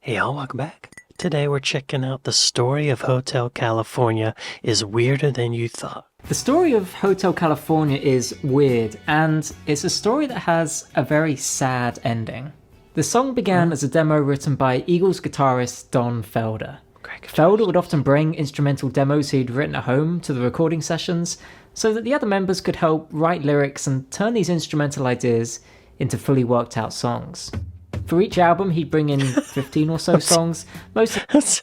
Hey y'all, welcome back. Today we're checking out the story of Hotel California is weirder than you thought. The story of Hotel California is weird, and it's a story that has a very sad ending. The song began as a demo written by Eagles guitarist Don Felder. Felder would often bring instrumental demos he'd written at home to the recording sessions, so that the other members could help write lyrics and turn these instrumental ideas into fully worked out songs. For each album, he'd bring in 15 or so songs. The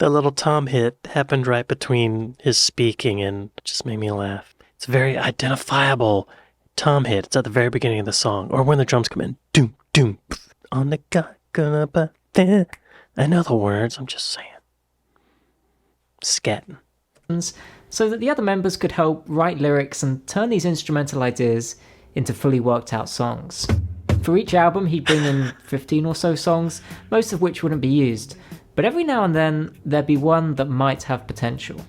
little tom hit happened right between his speaking and it just made me laugh. It's a very identifiable tom hit. It's at the very beginning of the song, or when the drums come in. Doom, doom, on the gonna but there. I know the words, I'm just saying. Scatting. So that the other members could help write lyrics and turn these instrumental ideas into fully worked out songs. For each album, he'd bring in 15 or so songs, most of which wouldn't be used, but every now and then there'd be one that might have potential.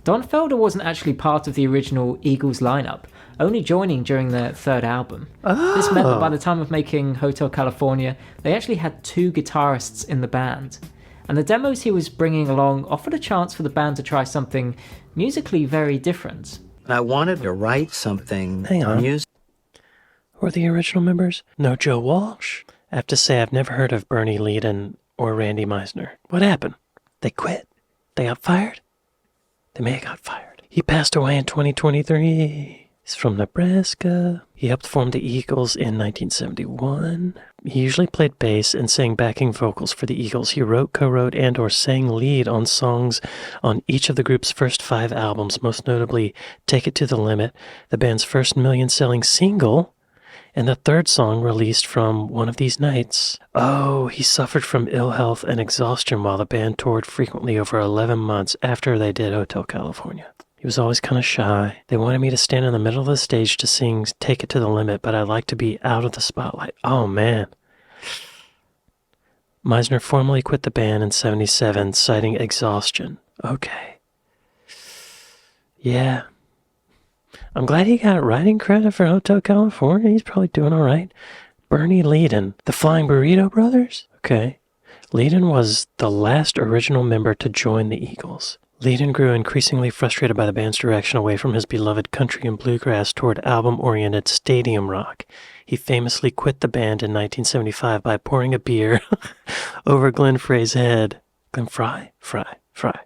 Don Felder wasn't actually part of the original Eagles lineup, only joining during their third album. This meant that by the time of making Hotel California, they actually had 2 guitarists in the band, and the demos he was bringing along offered a chance for the band to try something musically very different. I wanted to write something. Hang on. Who are the original members? No Joe Walsh? I have to say I've never heard of Bernie Leadon or Randy Meisner. What happened? They quit? They got fired? They may have got fired. He passed away in 2023. He's from Nebraska. He helped form the Eagles in 1971. He usually played bass and sang backing vocals for the Eagles. He wrote, co-wrote, and or sang lead on songs on each of the group's first 5 albums, most notably Take It to the Limit, the band's first million-selling single, and the 3rd song released from One of These Nights. Oh, he suffered from ill health and exhaustion while the band toured frequently over 11 months after they did Hotel California. He was always kind of shy. They wanted me to stand in the middle of the stage to sing Take It to the Limit, but I like to be out of the spotlight. Oh, man. Meisner formally quit the band in 1977, citing exhaustion. Okay. Yeah. I'm glad he got writing credit for Hotel California. He's probably doing all right. Bernie Leadon. The Flying Burrito Brothers? Okay. Leadon was the last original member to join the Eagles. Leadon grew increasingly frustrated by the band's direction away from his beloved country and bluegrass toward album-oriented stadium rock. He famously quit the band in 1975 by pouring a beer over Glenn Frey's head. Glenn Frey? Frey.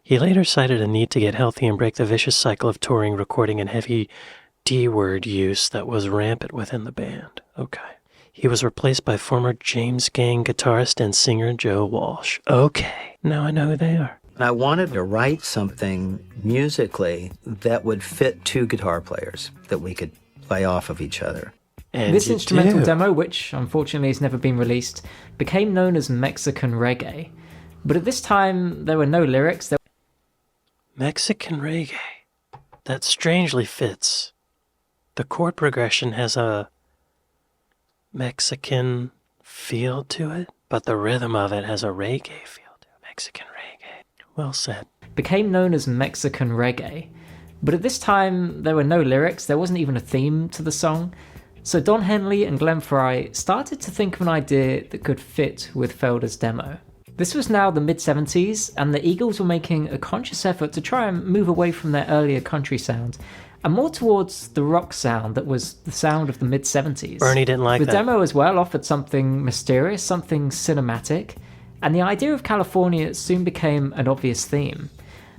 He later cited a need to get healthy and break the vicious cycle of touring, recording, and heavy D-word use that was rampant within the band. Okay. He was replaced by former James Gang guitarist and singer Joe Walsh. Okay. Now I know who they are. I wanted to write something musically that would fit 2 guitar players that we could play off of each other. And this instrumental demo, which unfortunately has never been released, became known as Mexican reggae. But at this time, there were no lyrics. Mexican reggae. That strangely fits. The chord progression has a Mexican feel to it, but the rhythm of it has a reggae feel to it. Mexican reggae. Well said. Became known as Mexican reggae. But at this time, there were no lyrics. There wasn't even a theme to the song. So Don Henley and Glenn Frey started to think of an idea that could fit with Felder's demo. This was now the mid-70s, and the Eagles were making a conscious effort to try and move away from their earlier country sound, and more towards the rock sound that was the sound of the mid-70s. Bernie didn't like that. The demo as well offered something mysterious, something cinematic, and the idea of California soon became an obvious theme.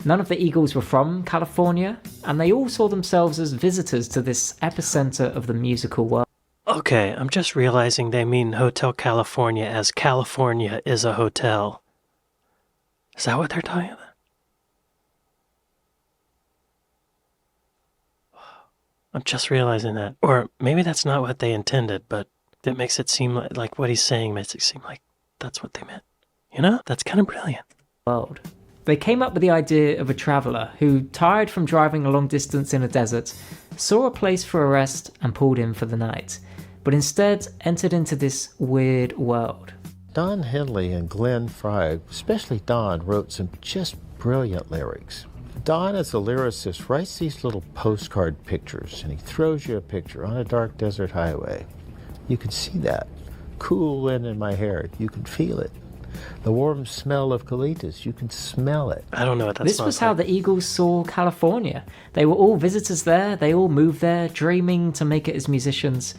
None of the Eagles were from California, and they all saw themselves as visitors to this epicenter of the musical world. Okay, I'm just realizing they mean Hotel California as California is a hotel. Is that what they're talking about? I'm just realizing that. Or maybe that's not what they intended, but it makes it seem like what he's saying makes it seem like that's what they meant. You know? That's kind of brilliant. World. They came up with the idea of a traveller who, tired from driving a long distance in a desert, saw a place for a rest and pulled in for the night, but instead entered into this weird world. Don Henley and Glenn Frey, especially Don, wrote some just brilliant lyrics. Don, as a lyricist, writes these little postcard pictures, and he throws you a picture on a dark desert highway. You can see that. cool wind in my hair. You can feel it. The warm smell of colitas. You can smell it. I don't know what that This smells was how like. the Eagles saw California. They were all visitors there, they all moved there, dreaming to make it as musicians.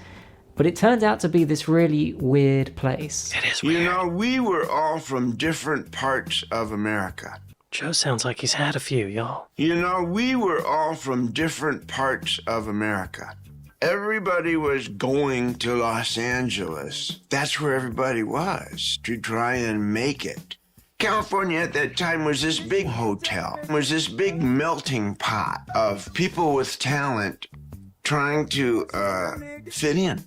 But it turned out to be this really weird place. It is weird. You know, we were all from different parts of America. Joe sounds like he's had a few, y'all. You know, we were all from different parts of America. Everybody was going to Los Angeles. That's where everybody was, to try and make it. California at that time was this big hotel, was this big melting pot of people with talent trying to fit in.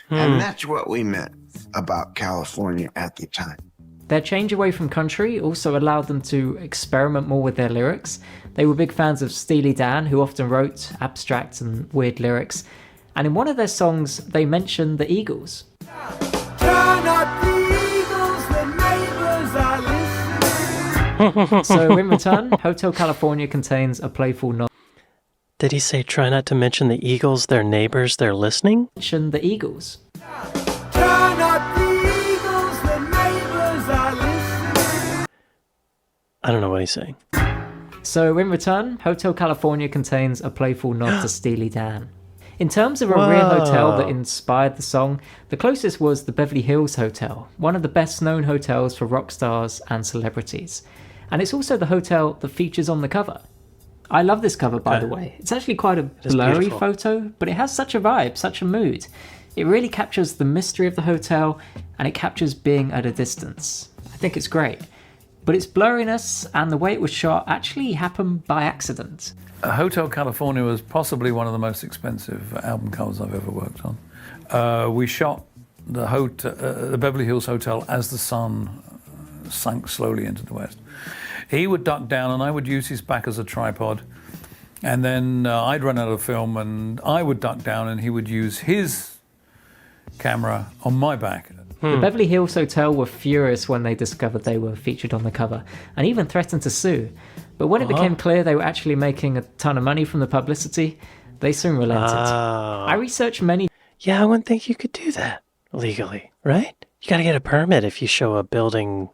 And that's what we meant about California at the time. Their change away from country also allowed them to experiment more with their lyrics. They were big fans of Steely Dan, who often wrote abstract and weird lyrics. And in one of their songs, they mentioned the Eagles. Turn up the Eagles, the neighbors are listening. So in return, Hotel California contains a playful nod. Did he say try not to mention the Eagles, their neighbors, they're listening? Mention the Eagles. Turn up the Eagles, the neighbors are listening. I don't know what he's saying. So in return, Hotel California contains a playful nod to Steely Dan. In terms of a real hotel that inspired the song, the closest was the Beverly Hills Hotel, one of the best known hotels for rock stars and celebrities. And it's also the hotel that features on the cover. I love this cover, by the way. It's actually quite a blurry beautiful. photo, but it has such a vibe, such a mood. It really captures the mystery of the hotel, and it captures being at a distance. I think it's great. But its blurriness and the way it was shot actually happened by accident. Hotel California was possibly one of the most expensive album covers I've ever worked on. We shot the Beverly Hills Hotel as the sun sank slowly into the west. He would duck down and I would use his back as a tripod. And then I'd run out of film and I would duck down and he would use his camera on my back. The Beverly Hills Hotel were furious when they discovered they were featured on the cover, and even threatened to sue. But when it became clear they were actually making a ton of money from the publicity, they soon relented. I researched many... Yeah, I wouldn't think you could do that legally, right? You gotta get a permit if you show a building...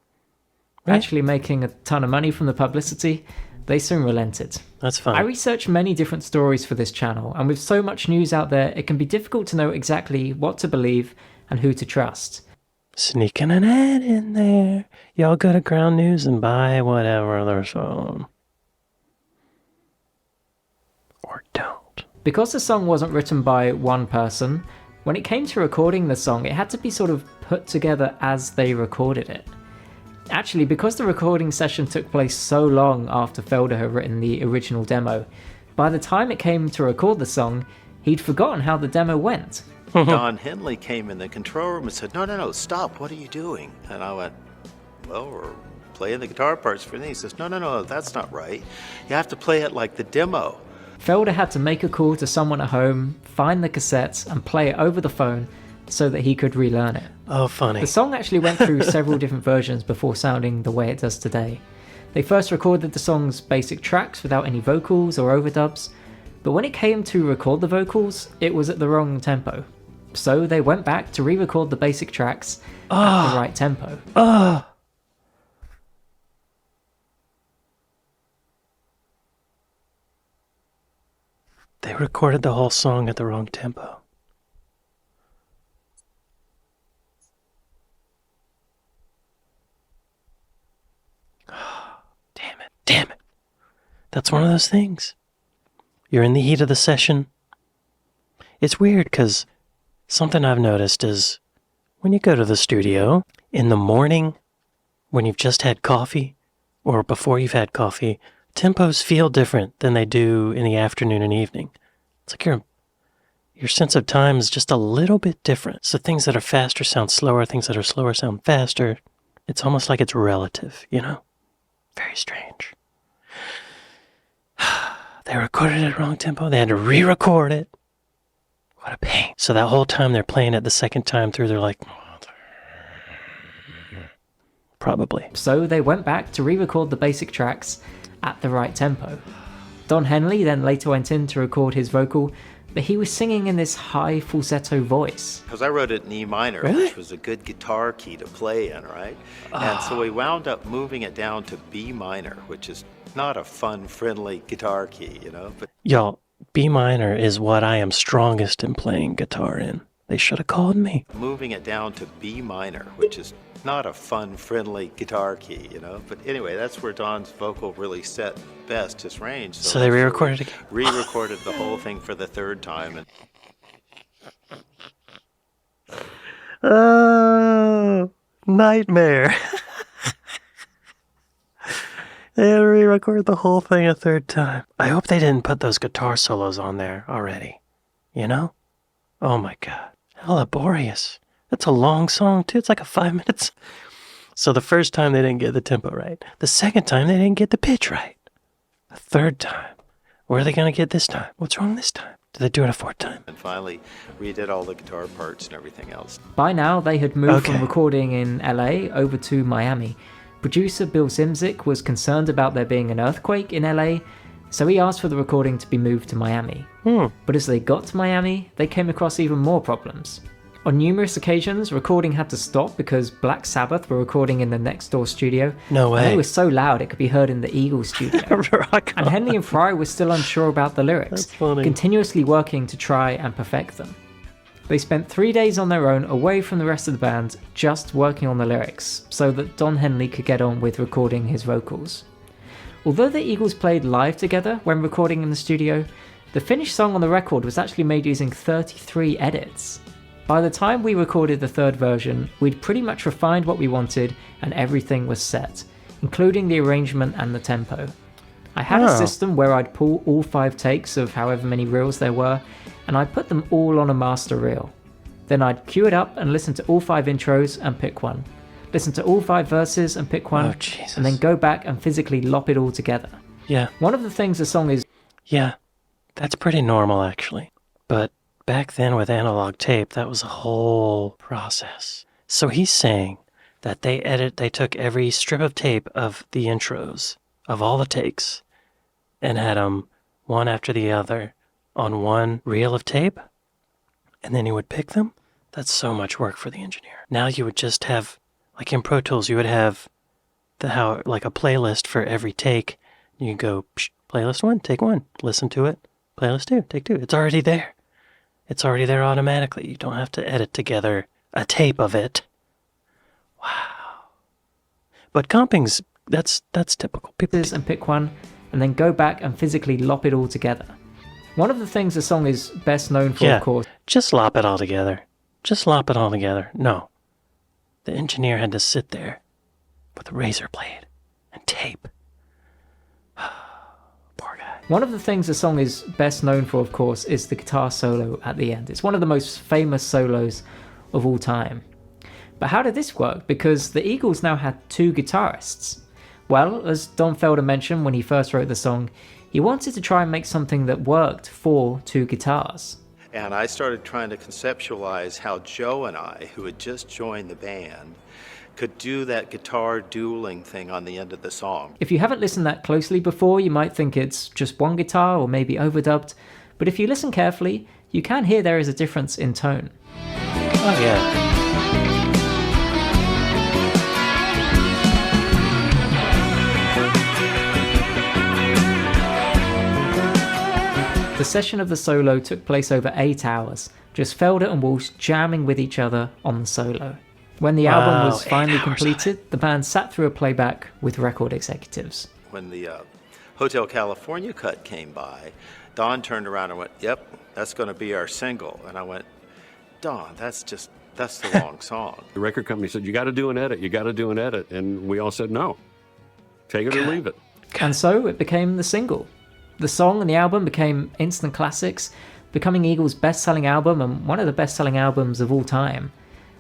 Right? Actually making a ton of money from the publicity, they soon relented. That's fine. I researched many different stories for this channel, and with so much news out there, it can be difficult to know exactly what to believe and who to trust. Sneaking an ad in there. Y'all go to Ground News and buy whatever they're selling. Or don't. Because the song wasn't written by one person, when it came to recording the song, it had to be sort of put together as they recorded it. Actually, because the recording session took place so long after Felder had written the original demo, by the time it came to record the song, he'd forgotten how the demo went. Don Henley came in the control room and said, no, stop, what are you doing? And I went, well, we're playing the guitar parts for me. He says, no, that's not right. You have to play it like the demo. Felder had to make a call to someone at home, find the cassettes, and play it over the phone so that he could relearn it. Oh, funny. The song actually went through several different versions before sounding the way it does today. They first recorded the song's basic tracks without any vocals or overdubs, but when it came to record the vocals, it was at the wrong tempo. So they went back to re-record the basic tracks at the right tempo. They recorded the whole song at the wrong tempo. Damn it. That's one of those things. You're in the heat of the session. It's weird because something I've noticed is when you go to the studio in the morning, when you've just had coffee, or before you've had coffee, tempos feel different than they do in the afternoon and evening. It's like your sense of time is just a little bit different. So things that are faster sound slower, things that are slower sound faster. It's almost like it's relative, you know? Very strange. They recorded it at wrong tempo. They had to re-record it. What a pain. So that whole time they're playing it the second time through, they're like... Probably. So they went back to re-record the basic tracks at the right tempo. Don Henley then later went in to record his vocal, but he was singing in this high falsetto voice. Because I wrote it in E minor, Really? which was a good guitar key to play in, right? And so we wound up moving it down to B minor, which is not a fun, friendly guitar key, you know? But Y'all, B minor is what I am strongest in playing guitar in. They should have called me. moving it down to B minor, which is not a fun, friendly guitar key, you know? But anyway, that's where Don's vocal really set best, his range. So they that's where we re-recorded again? Re-recorded the whole thing for the third time. And Oh, nightmare. They had to re-record the whole thing a third time. I hope they didn't put those guitar solos on there already. You know? Oh my god. How laborious. That's a long song too. It's like a 5 minutes. So the first time they didn't get the tempo right. The second time they didn't get the pitch right. The third time. Where are they going to get this time? What's wrong this time? Did they do it a fourth time? and finally redid all the guitar parts and everything else. By now, they had moved Okay. from recording in LA over to Miami. Producer Bill Zimzik was concerned about there being an earthquake in LA, so he asked for the recording to be moved to Miami. But as they got to Miami, they came across even more problems. On numerous occasions, recording had to stop because Black Sabbath were recording in the next door studio. No And way. it was so loud it could be heard in the Eagles studio. Rock And on. Henley and Fry were still unsure about the lyrics, That's funny. continuously working to try and perfect them. They spent 3 days on their own away from the rest of the band, just working on the lyrics, so that Don Henley could get on with recording his vocals. Although the Eagles played live together when recording in the studio, the finished song on the record was actually made using 33 edits. By the time we recorded the third version, we'd pretty much refined what we wanted and everything was set, including the arrangement and the tempo. I had a Oh. system where I'd pull all 5 takes of however many reels there were, and I'd put them all on a master reel. Then I'd cue it up and listen to all 5 intros and pick one. Listen to all 5 verses and pick one, Oh, Jesus. and then go back and physically lop it all together. Yeah. One of the things the song is Yeah, that's pretty normal actually. But back then with analog tape, that was a whole process. So he's saying that they took every strip of tape of the intros of all the takes and had them one after the other on one reel of tape, and then he would pick them. That's so much work for the engineer. Now you would just have, like in Pro Tools, you would have like a playlist for every take. You go, psh, playlist 1, take 1, listen to it. Playlist 2, take 2. It's already there. It's already there automatically. You don't have to edit together a tape of it. Wow. But comping's, that's typical. People and pick one, and then go back and physically lop it all together. One of the things the song is best known for, Yeah, of course, just lop it all together. Just lop it all together. No. The engineer had to sit there with a razor blade and tape. Poor guy. One of the things the song is best known for, of course, is the guitar solo at the end. It's one of the most famous solos of all time. But how did this work? Because the Eagles now had 2 guitarists. Well, as Don Felder mentioned when he first wrote the song, he wanted to try and make something that worked for 2 guitars. And I started trying to conceptualize how Joe and I, who had just joined the band, could do that guitar dueling thing on the end of the song. If you haven't listened that closely before, you might think it's just one guitar or maybe overdubbed, but if you listen carefully, you can hear there is a difference in tone. Oh, yeah. The session of the solo took place over 8 hours, just Felder and Walsh jamming with each other on the solo. When the album Wow, was 8 finally hours of completed, the band sat through a playback with record executives. When the Hotel California cut came by, Don turned around and went, "Yep, that's going to be our single." And I went, "Don, that's the wrong song." The record company said, you got to do an edit, you got to do an edit. And we all said, no, take it or leave it. And so it became the single. The song and the album became instant classics, becoming Eagles' best-selling album and one of the best-selling albums of all time.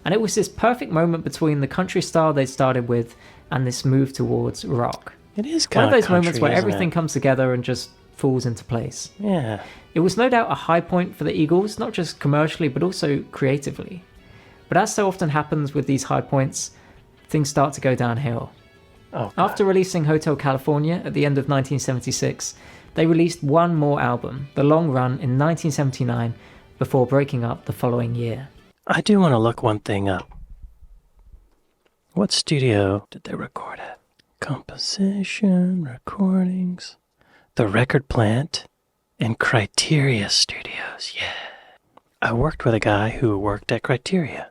And it was this perfect moment between the country style they started with and this move towards rock. It is One kind of those moments country, where isn't everything it? comes together and just falls into place. Yeah. It was no doubt a high point for the Eagles, not just commercially but also creatively. But as so often happens with these high points, things start to go downhill. Oh, God. After releasing Hotel California at the end of 1976, They released one more album, The Long Run, in 1979, before breaking up the following year. I do want to look one thing up. What studio did they record at? Composition, recordings, The Record Plant, and Criteria Studios. Yeah. I worked with a guy who worked at Criteria.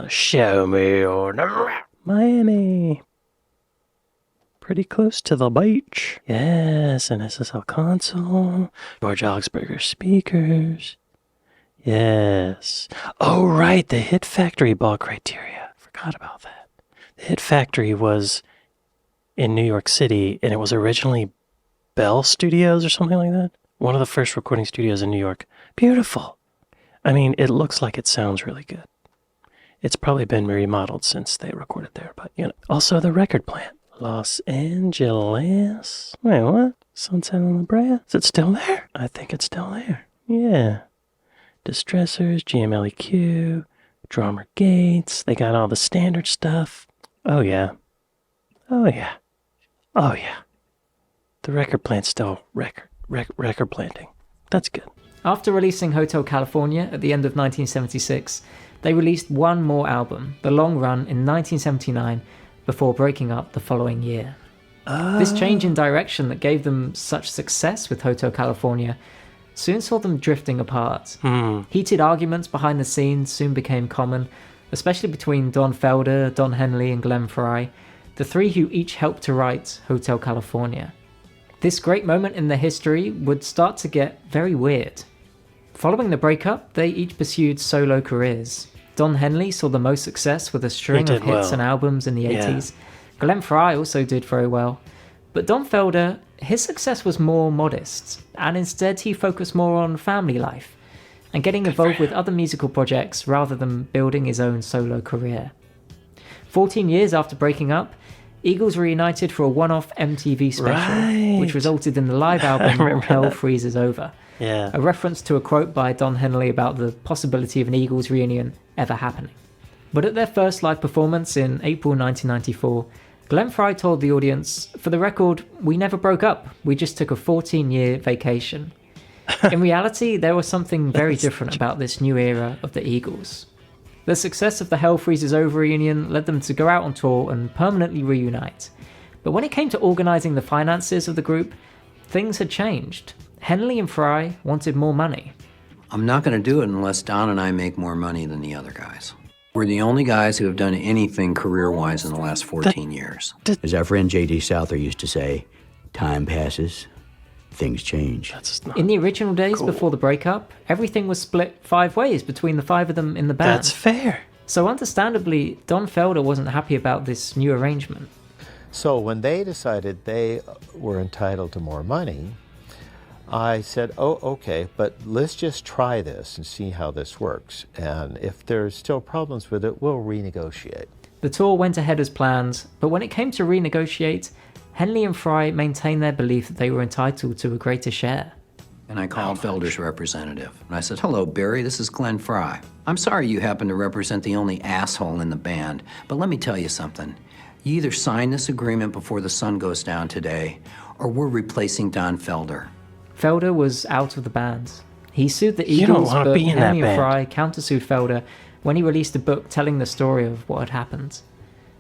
Show me your number. Miami. Pretty close to the beach. Yes, an SSL console. George Augsburger speakers. Yes. Oh, right, the Hit Factory bought Criteria. Forgot about that. The Hit Factory was in New York City, and it was originally Bell Studios or something like that. One of the first recording studios in New York. Beautiful. I mean, it looks like it sounds really good. It's probably been remodeled since they recorded there, but, you know. Also, the Record Plant. Los Angeles. Wait, what? Sunset on La Brea? Is it still there? I think it's still there. Yeah. Distressors, GMLEQ, Drummer Gates. They got all the standard stuff. Oh, yeah. Oh, yeah. Oh, yeah. The Record Plant's still record planting. That's good. After releasing Hotel California at the end of 1976, they released one more album, The Long Run, in 1979, before breaking up the following year. This change in direction that gave them such success with Hotel California soon saw them drifting apart. Heated arguments behind the scenes soon became common, especially between Don Felder, Don Henley, and Glenn Frey, the three who each helped to write Hotel California. This great moment in their history would start to get very weird. Following the breakup, they each pursued solo careers. Don Henley saw the most success with a string of hits and albums in the 80s. Glenn Frey also did very well. But Don Felder, his success was more modest, and instead he focused more on family life and getting involved with other musical projects rather than building his own solo career. 14 years after breaking up, Eagles reunited for a one-off MTV special, which resulted in the live album Hell Freezes Over. Yeah. A reference to a quote by Don Henley about the possibility of an Eagles reunion ever happening. But at their first live performance in April 1994, Glenn Frey told the audience, "For the record, we never broke up, we just took a 14-year vacation." In reality, there was something very different about this new era of the Eagles. The success of the Hell Freezes Over reunion led them to go out on tour and permanently reunite. But when it came to organising the finances of the group, things had changed. Henley and Frey wanted more money. I'm not going to do it unless Don and I make more money than the other guys. We're the only guys who have done anything career-wise in the last 14 years. As our friend J.D. Souther used to say, time passes, things change. In the original days before the breakup, everything was split 5 ways between the 5 of them in the band. That's fair. So understandably, Don Felder wasn't happy about this new arrangement. So when they decided they were entitled to more money, I said, oh, okay, but let's just try this and see how this works. And if there's still problems with it, we'll renegotiate. The tour went ahead as planned, but when it came to renegotiate, Henley and Frey maintained their belief that they were entitled to a greater share. And I called Felder's representative. And I said, "Hello, Barry, this is Glenn Frey. I'm sorry you happen to represent the only asshole in the band, but let me tell you something. You either sign this agreement before the sun goes down today, or we're replacing Don Felder." Felder was out of the band. He sued the Eagles, but Henley and Frey countersued Felder when he released a book telling the story of what had happened.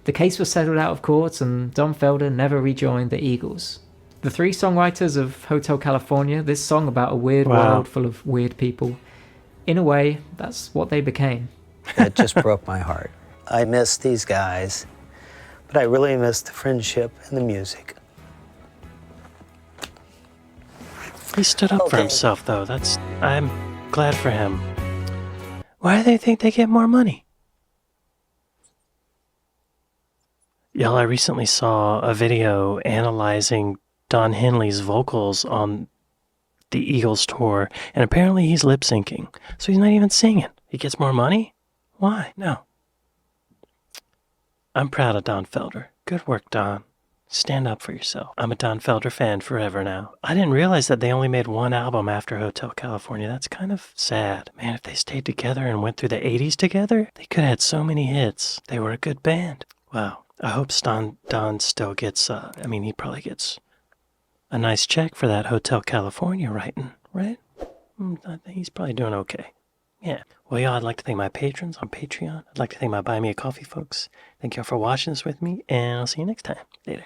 The case was settled out of court, and Don Felder never rejoined the Eagles. The 3 songwriters of Hotel California, this song about a weird world full of weird people, in a way, that's what they became. That just broke my heart. I miss these guys, but I really miss the friendship and the music. He stood up for himself, though. I'm glad for him. Why do they think they get more money? Y'all, I recently saw a video analyzing Don Henley's vocals on the Eagles tour, and apparently he's lip syncing. So he's not even singing. He gets more money? Why? No. I'm proud of Don Felder. Good work, Don. Stand up for yourself. I'm a Don Felder fan forever now. I didn't realize that they only made one album after Hotel California. That's kind of sad. Man, if they stayed together and went through the 80s together, they could have had so many hits. They were a good band. Wow. I hope Don still gets, he probably gets a nice check for that Hotel California writing, right? I think he's probably doing okay. Yeah. Well, y'all, I'd like to thank my patrons on Patreon. I'd like to thank my Buy Me a Coffee folks. Thank y'all for watching this with me, and I'll see you next time. Later.